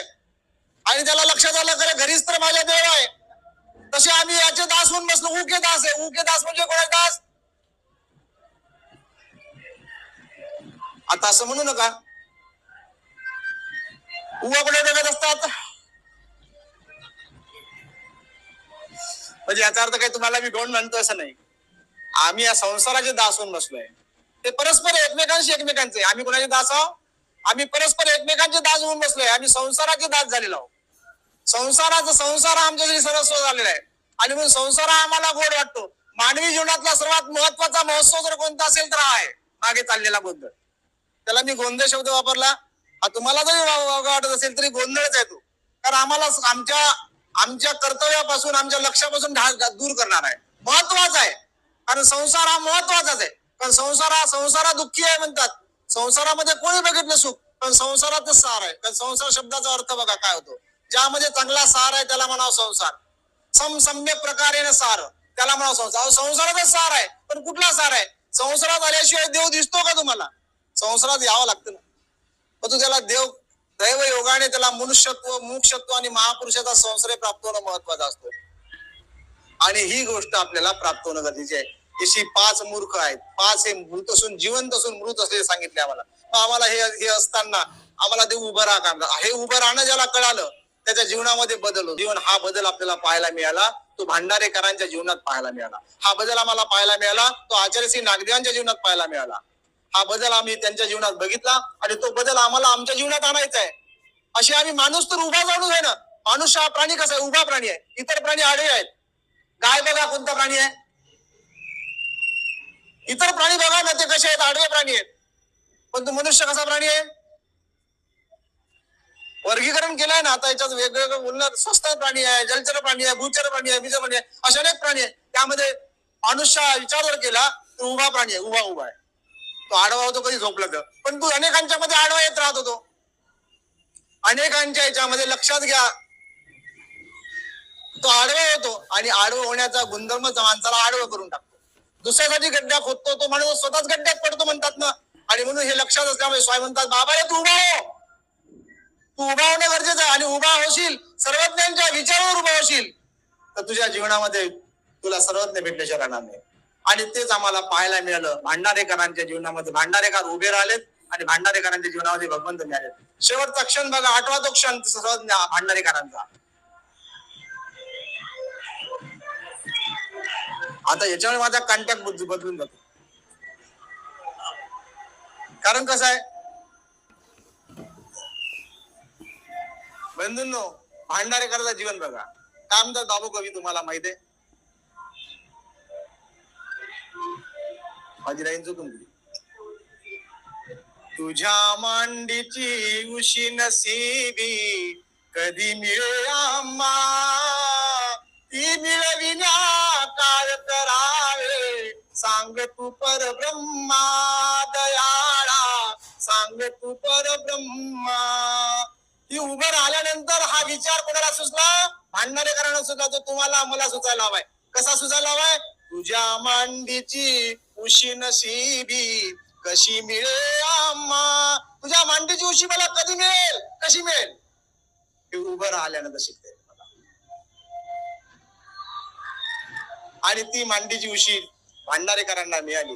आणि त्याला लक्षात आलं खरं घरीच तर माझ्या देव आहे. तसे आम्ही याचे दास होऊन बसलो. ऊ के दास आहे. ऊ के दास म्हणजे कोणाचे दास? आता असं म्हणू नका. उवा कुठे बघत असतात? म्हणजे याचा अर्थ काही तुम्हाला मी गौण म्हणतो असं नाही. आम्ही या संसाराचे दास होऊन बसलोय. ते परस्पर एकमेकांचे. आम्ही कोणाचे दास आहोत? आम्ही परस्पर एकमेकांचे दास होऊन बसलोय. आम्ही संसाराचे दास झालेलो आहोत. संसार आमच्यासाठी सर्वस्व झालेला आहे, आणि म्हणून संसार आम्हाला गोड वाटतो. मानवी जीवनातला सर्वात महत्वाचा महोत्सव जर कोणता असेल तर हा आहे, मागे चाललेला गोंधळ. त्याला मी गोंधळ शब्द वापरला. तुम्हाला जरी वाटत असेल तरी गोंधळच आहे तो. कारण आम्हाला आमच्या कर्तव्यापासून, आमच्या लक्ष्यापासून दूर करणार आहे. महत्वाचा आहे, कारण संसार हा महत्वाचाच आहे. पण संसारा दुःखी आहे म्हणतात. संसारामध्ये कोणी बघितलं सुख, पण संसारातच सार आहे. कारण संसार शब्दाचा अर्थ बघा काय होतो. ज्यामध्ये चांगला सार आहे त्याला म्हणावं संसार. सम्यक प्रकारे सार त्याला म्हणावं संसार. संसारातच सार आहे, पण कुठला सार आहे? संसारात आल्याशिवाय देव दिसतो का तुम्हाला? संसारात यावं लागतं ना. मग तू त्याला दैव योगाने त्याला मनुष्यत्व, मुमुक्षत्व आणि महापुरुषाचा संसार प्राप्त होणं महत्वाचा असतो. आणि ही गोष्ट आपल्याला प्राप्त होणं गरजेचे आहे. अशी 5 मूर्ख आहेत. 5 हे मृत असून, जिवंत असून मृत असलेले सांगितले आम्हाला. आम्हाला हे असताना आम्हाला देव उभं राहा काम. हे उभं राहणं ज्याला कळालं त्याच्या जीवनामध्ये बदल होतो. जीवन हा बदल आपल्याला पाहायला मिळाला, तो भांडारेकरांच्या जीवनात पाहायला मिळाला. हा बदल आम्हाला पाहायला मिळाला, तो आचार्यश्री नागदेवांच्या जीवनात पाहायला मिळाला. हा बदल आम्ही त्यांच्या जीवनात बघितला, आणि तो बदल आम्हाला आमच्या जीवनात आणायचा आहे. असे आम्ही माणूस तर उभा जाणून आहे ना. माणूस हा प्राणी कसा आहे? उभा प्राणी आहे. इतर प्राणी आडवे आहेत. गाय बघा कोणता प्राणी आहे? इतर प्राणी बघा ना, ते कसे आहेत, आडवे प्राणी आहेत. पण तो मनुष्य कसा प्राणी आहे? वर्गीकरण केलंय ना आता याच्यात, वेगवेगळं बोलणार. स्वस्त प्राणी आहे, जलचर प्राणी आहे, भूचर प्राणी आहे, बीज प्राणी आहे, असे अनेक प्राणी आहे. त्यामध्ये मनुष्य विचार जर केला तर उभा प्राणी आहे, उभा उभा आहे. तो आडवा होतो कधी झोपला तर, पण तू अनेकांच्या मध्ये आडवा येत राहत होतो. अनेकांच्या याच्यामध्ये लक्षात घ्या, तो आडवा होतो आणि आडवा होण्याचा गुणधर्मच माणसाला आडवं करून टाकतो. दुसऱ्यासाठी गड्ड्या खोदतो तो माणूस, स्वतःच गड्ड्यात पडतो म्हणतात ना. आणि म्हणून हे लक्षात असल्यामुळे स्वामी म्हणतात, बाबा रे तू उभा हो, तू उभा होणं गरजेचं आहे. आणि उभा होशील, सर्वज्ञांच्या विचारावर उभा होशील, तर तुझ्या जीवनामध्ये तुला सर्वज्ञ भेटल्याशिवाय राहणार नाही. आणि तेच आम्हाला पाहायला मिळालं. भांडारेकरांच्या जीवनामध्ये भांडारेकर उभे राहिलेत आणि भांडारेकरांच्या जीवनामध्ये भगवंत मिळाले. शेवटचा क्षण बघा, 8वा तो क्षण सर्वज्ञ भांडारेकरांचा. आता याच्यामुळे माझा कॉन्टॅक्ट बुद्धी बदलून जातो. कारण कसं आहे बंधूंनो, भांडारेकरांचं जीवन बघा. काय म्हणतात बाबू कवी, तुम्हाला माहित आहे? माझी लाईन चुकून गेली. तुझ्या मांडीची उशी नसीबी कधी मिळे आम्हा, ती मिळविण्या काय करावे सांग तू परब्रह्मा दयाळा, सांग तू परब्रह्मा. ती उभं राहिल्यानंतर हा विचार कोणाला सुचला? भांडारेकरांना सुचला. तो तुम्हाला मला सुचायला हवाय. कसा सुचायला हवाय? तुझ्या मांडीची उशी नसीबी कशी मिळे आम्हा. तुझ्या मांडीची उशी मला कधी मिळेल, कशी मिळेल? ते उभं राहिल्यानंतर शिकते मला. आणि ती मांडीची उशी भांडारेकरांना मिळाली.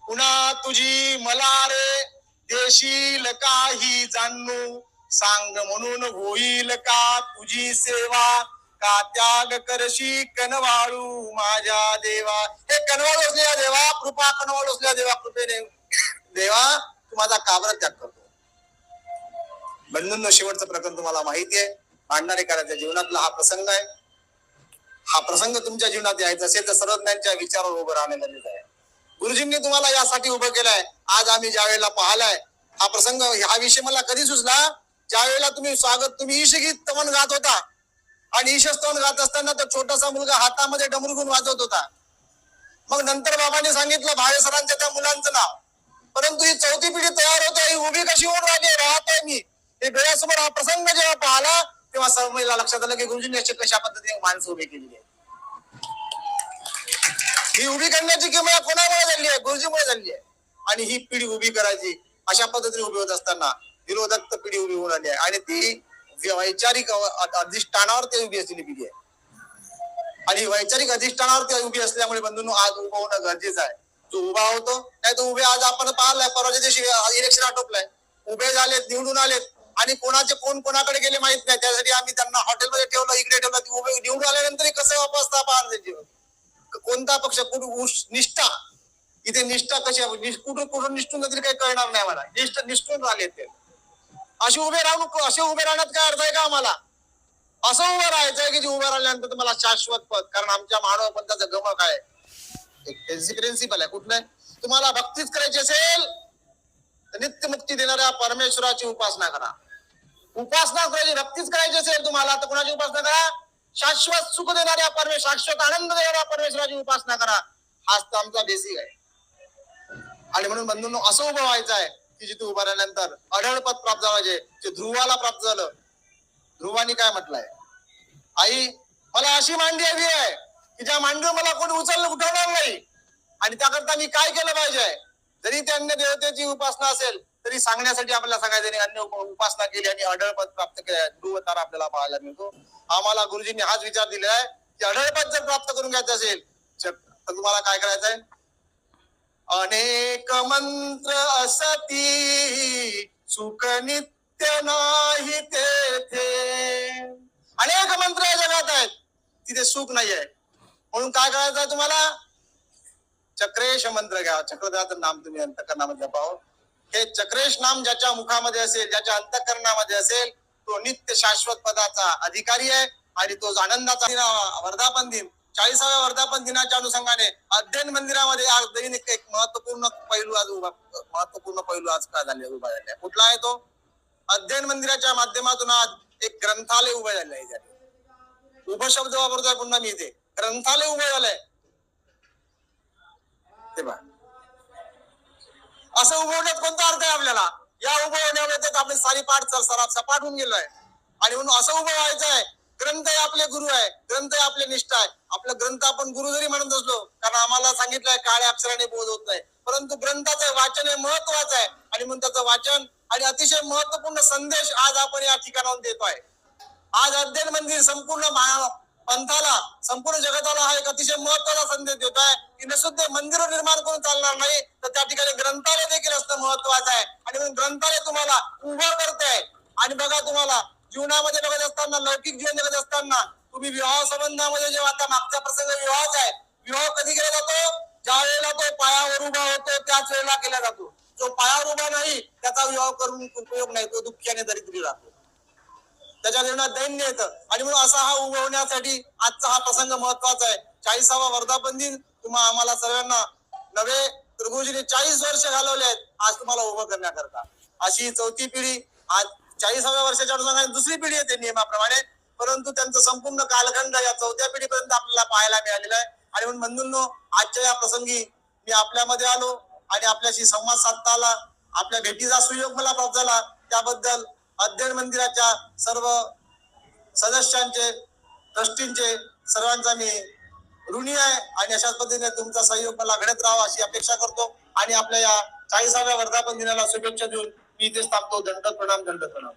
पुन्हा तुझी मला रे देशील काही जाणू, सांग म्हणून होईल का तुझी सेवा, का त्याग करशी कनवाळू माझ्या देवा. हे कनवाळू असलेल्या देवा, कृपा कनवाळू असलेल्या देवा, कृपेने देवा तू माझा काबर त्याग करतो. बंधूंनो, शेवटचं प्रकरण तुम्हाला माहिती आहे. भांडारेकरांच्या जीवनातला हा प्रसंग आहे. हा प्रसंग तुमच्या जीवनात यायचा असेल तर सर्वज्ञांच्या विचारावर उभं राहणे गरजेचं आहे. गुरुजींनी तुम्हाला यासाठी उभं केलंय. आज आम्ही ज्या वेळेला पाहिलाय हा प्रसंग, हा विषय मला कधी सुचला, ज्या वेळेला तुम्ही ईशगीत तवन गात होता. आणि ईशस्तवन गात असताना तो छोटासा मुलगा हातामध्ये डमरू घेऊन वाजवत होता. मग नंतर बाबांनी सांगितलं भावे सरांच्या त्या मुलांचं नाव. परंतु ही चौथी पिढी तयार होते, ही उभी कशी होऊन राहिली, राहतोय मी. हे डोळ्यासमोर हा प्रसंग जेव्हा पाहिला तेव्हा सर्व महिला लक्षात आलं की गुरुजींनी अशी कशा पद्धतीने माणसं उभी केलेली आहे. ही उभी करण्याची किंमत कोणामुळे झाली आहे? गुरुजीमुळे झाली आहे. आणि ही पिढी उभी करायची अशा पद्धतीने उभी होत असताना विरोधक पिढी उभी होऊन आली आहे. आणि ती वैचारिक अधिष्ठानावर ते उभी असलेली पिढी आहे. आणि वैचारिक अधिष्ठानावर ते उभी असल्यामुळे बंधूंनो, आज उभं होणं गरजेचं आहे. जो उभा होतो नाही तो उभे, आज आपण पाहिलंय परवाच्या दिवशी इलेक्शन आटोपलंय, उभे झालेत, निवडून आलेत आणि कोणाचे कोण कोणाकडे गेले माहित नाही. त्यासाठी आम्ही त्यांना हॉटेलमध्ये ठेवलं, इकडे ठेवलं. ती उभे निवडून आल्यानंतर कसं वापसता पाहणार जीवन. कोणता पक्ष, कुठं निष्ठा, इथे निष्ठा कशी कुठून कुठून निष्ठून जातील काही कळणार नाही मला. निष्ठून राहिले ते असे उभे राहण्यात काय अर्थ आहे का आम्हाला? असं उभं राहायचंय की जे उभं राहिल्यानंतर तुम्हाला शाश्वत पद. कारण आमच्या मानव पंथाचं गमक आहे, एक प्रिन्सिपल आहे. कुठलं? तुम्हाला भक्तीच करायची असेल तर नित्य मुक्ती देणाऱ्या परमेश्वराची उपासना करा. उपासना करायची, भक्तीच करायची असेल तुम्हाला तर कोणाची उपासना करा? शाश्वत सुख देणाऱ्या शाश्वत आनंद देणाऱ्या परमेश्वराची उपासना करा. हाच तर आमचा बेसिक आहे. आणि म्हणून बंधूंनो, असं उभं व्हायचं आहे की जिथे उभं राहिल्यानंतर अढळ पद प्राप्त झालं. जे ध्रुवाला प्राप्त झालं. ध्रुवानी काय म्हटलंय? आई मला अशी मांडी हवी आहे की ज्या मांडीवर मला कोणी उठवणार नाही. आणि त्याकरता मी काय केलं पाहिजे? जरी त्या अन्य देवतेची उपासना असेल तरी सांगण्यासाठी आपल्याला सांगायचं, अन्य उपासना केली आणि अढळ पद प्राप्त केलं. ध्रुव तारा आपल्याला पाहायला मिळतो. आम्हाला गुरुजींनी हाच विचार दिलेला आहे की अढळ पद जर प्राप्त करून घ्यायचं असेल तर तुम्हाला काय करायचंय? अनेक मंत्र असती सुख नित्य नाही तेथे. अनेक मंत्र या जगात आहेत, तिथे सुख नाही आहे. म्हणून काय करायचं आहे तुम्हाला? चक्रेश मंत्र घ्या. चक्रधाचं नाम तुम्ही अंतःकरणामध्ये जपावं. हे चक्रेश नाम ज्याच्या मुखामध्ये असेल, ज्याच्या अंतःकरणामध्ये असेल, तो नित्य शाश्वत पदाचा अधिकारी आहे. आणि तो आनंदाचा वर्धापन दिन 40व्या वर्धापन दिनाच्या अनुषंगाने अध्ययन मंदिरामध्ये आज दैनिक एक महत्वपूर्ण पैलू आज काय झाले उभा झाले. कुठला आहे तो? अध्ययन मंदिराच्या माध्यमातून आज एक ग्रंथालय उभं झालं आहे. उभं शब्द वापरतोय पुन्हा मी इथे. ग्रंथालय उभं झालंय. ते पहा, असं उभं होण्यात कोणता अर्थ आहे आपल्याला? या उभं होण्यामध्ये आपले सारी पाठ सपाट होऊन गेलोय. आणि म्हणून असं उभं व्हायचं आहे. ग्रंथ आपले गुरु आहे, ग्रंथ आपले निष्ठा आहे. आपलं ग्रंथ आपण गुरु जरी म्हणत असलो, कारण आम्हाला सांगितलंय काळ्या अक्षराने बोध होत नाही, परंतु ग्रंथाचं वाचन हे महत्वाचं आहे. आणि म्हणून त्याचं वाचन आणि अतिशय महत्वपूर्ण संदेश आज आपण या ठिकाणाहून देतोय. आज अध्ययन मंदिर संपूर्ण पंथाला, संपूर्ण जगताला हा एक अतिशय महत्वाचा संदेश देत आहे की नसुद्धा मंदिर निर्माण करून चालणार नाही, तर त्या ठिकाणी ग्रंथालय देखील असणं महत्वाचं आहे. आणि म्हणून ग्रंथालय तुम्हाला उभं करते. आणि बघा, तुम्हाला जीवनामध्ये बघत असताना, लौकिक जीवन जगत असताना तुम्ही विवाह संबंधामध्ये जेव्हा आता मागचा प्रसंग विवाहाचा आहे, विवाह कधी केला जातो? ज्या वेळेला तो पायावर उभा होतो त्याच वेळेला केला जातो. जो पायावर उभा नाही त्याचा विवाह करून उपयोग नाही, तो दुःखी आणि दरिद्री राहतो, त्याच्या जीवनात दैन्य येतं. आणि म्हणून असा हा उभा होण्यासाठी आजचा हा प्रसंग महत्वाचा आहे. 40वा वर्धापन दिन तुम्हा आम्हाला सर्वांना नवे तर गुरुजींनी 40 वर्ष घालवले आहेत आज तुम्हाला उभं करण्याकरता. अशी चौथी पिढी आज 40व्या वर्षाच्या अनुषंगाने दुसरी पिढी येते नियमाप्रमाणे, परंतु त्यांचं संपूर्ण कालखंड या चौथ्या पिढीपर्यंत आपल्याला पाहायला मिळालेला आहे. आणि म्हणून बंधूंनो, आजच्या या प्रसंगी मी आपल्यामध्ये आलो आणि आपल्याशी संवाद साधता आला, आपल्या भेटीचा सुयोग मला प्राप्त झाला, त्याबद्दल अध्ययन मंदिराच्या सर्व सदस्यांचे, ट्रस्टींचे, सर्वांचा मी ऋणी आहे. आणि अशाच पद्धतीने तुमचा सहयोग मला घडत राहावा अशी अपेक्षा करतो. आणि आपल्या या 40व्या वर्धापन दिनाला शुभेच्छा देऊन मी इथेच थांबतो. दंड प्रणाम.